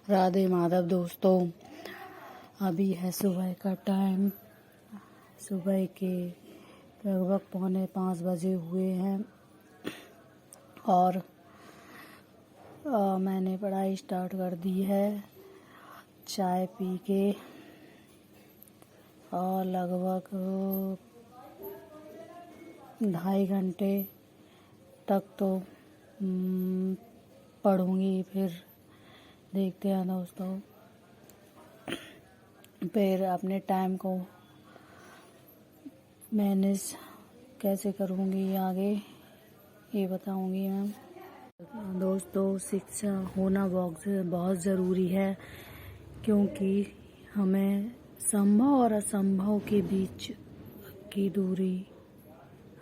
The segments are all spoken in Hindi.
राधे माधव दोस्तों, अभी है सुबह का टाइम। सुबह के लगभग 4:45 बजे हुए हैं और मैंने पढ़ाई स्टार्ट कर दी है चाय पी के। और लगभग 2.5 घंटे तक तो पढ़ूंगी, फिर देखते हैं दोस्तों, फिर अपने टाइम को मैनेज कैसे करूँगी आगे ये बताऊँगी मैं। दोस्तों, शिक्षा होना बहुत ज़रूरी है, क्योंकि हमें संभव और असंभव के बीच की दूरी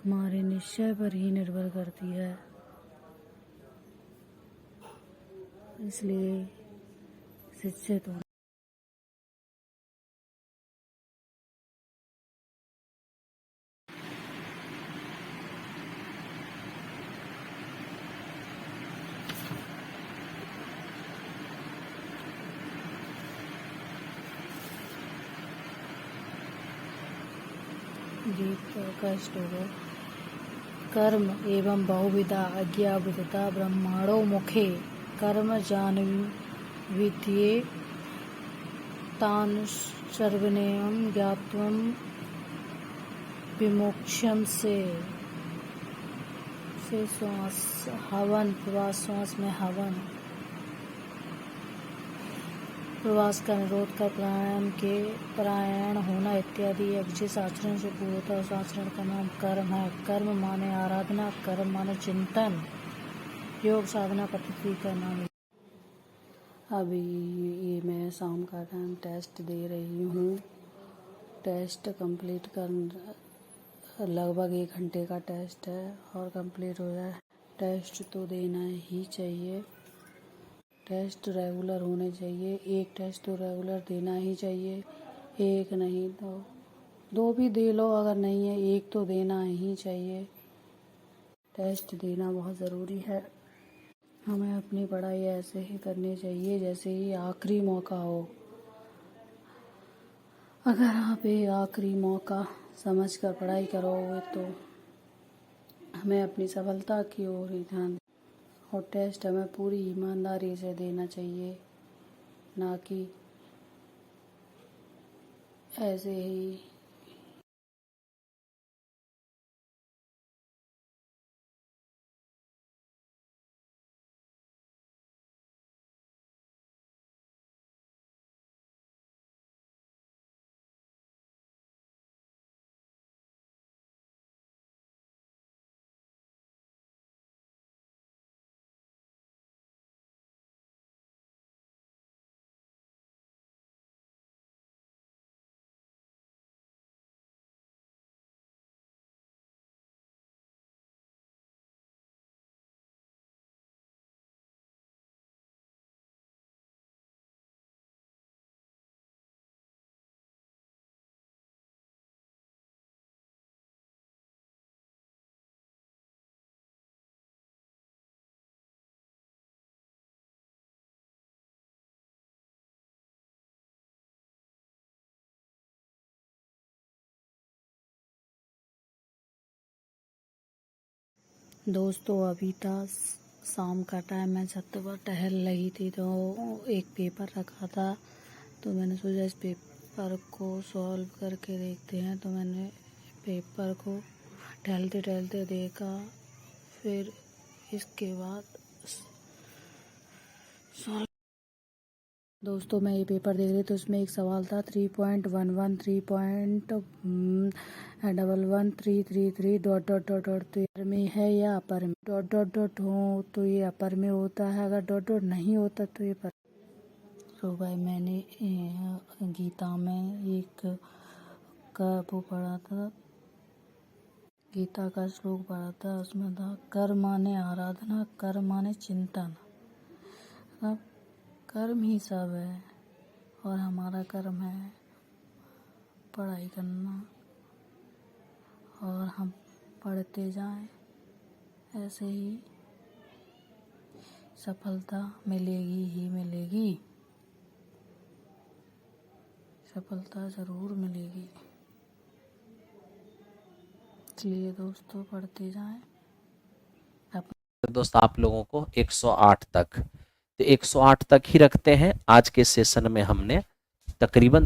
हमारे निश्चय पर ही निर्भर करती है। इसलिए शिक्षित होना कष्ट होगा। कर्म एवं बहुविधा अज्ञावृतता ब्रह्माणो मुखे कर्म जानविद्ये तान् सर्वनेयं ज्ञात्वं विमोक्ष्यं से श्वास हवन श्वास में हवन प्रवास का निरोध कर परायण होना इत्यादि जिस आचरण से पूर्ण होता है उस आचरण का नाम कर्म है। कर्म माने आराधना, कर्म माने चिंतन, योग साधना पद्धति का नाम। अभी ये मैं शाम का टाइम टेस्ट दे रही हूँ। टेस्ट कंप्लीट कर लगभग 1 घंटे का टेस्ट है और कंप्लीट हो जाए। टेस्ट तो देना ही चाहिए, टेस्ट रेगुलर होने चाहिए। एक टेस्ट तो रेगुलर देना ही चाहिए, एक नहीं तो 2 भी दे लो, अगर नहीं है 1 तो देना ही चाहिए। टेस्ट देना बहुत ज़रूरी है। हमें अपनी पढ़ाई ऐसे ही करनी चाहिए जैसे ही आखिरी मौका हो। अगर आप ये आखिरी मौका समझकर पढ़ाई करोगे तो हमें अपनी सफलता की ओर ही ध्यान, और टेस्ट हमें पूरी ईमानदारी से देना चाहिए, ना कि ऐसे ही। दोस्तों, अभी था शाम का टाइम, मैं छत पर टहल रही थी तो एक पेपर रखा था, तो मैंने सोचा इस पेपर को सॉल्व करके देखते हैं। तो मैंने पेपर को टहलते टहलते देखा, फिर इसके बाद सॉल्व। दोस्तों, मैं ये पेपर देख रही तो उसमें एक सवाल था 3.11 3.113333 डॉट डॉट डॉट डॉट, तो ये में है या अपर में? डॉट डॉट डॉट हो तो ये अपर में होता है, अगर डॉट डॉट नहीं होता तो ये पर। तो भाई मैंने गीता में एक का वो पढ़ा था, गीता का श्लोक पढ़ा था, उसमें था कर्म माने आराधना, कर्म माने चिंतन। अब कर्म ही सब है और हमारा कर्म है पढ़ाई करना, और हम पढ़ते जाएं, ऐसे ही सफलता मिलेगी ही मिलेगी। सफलता जरूर मिलेगी। इसलिए दोस्तों पढ़ते जाएं। दोस्त आप लोगों को 108 तक, तो 108 तक ही रखते हैं। आज के सेशन में हमने तकरीबन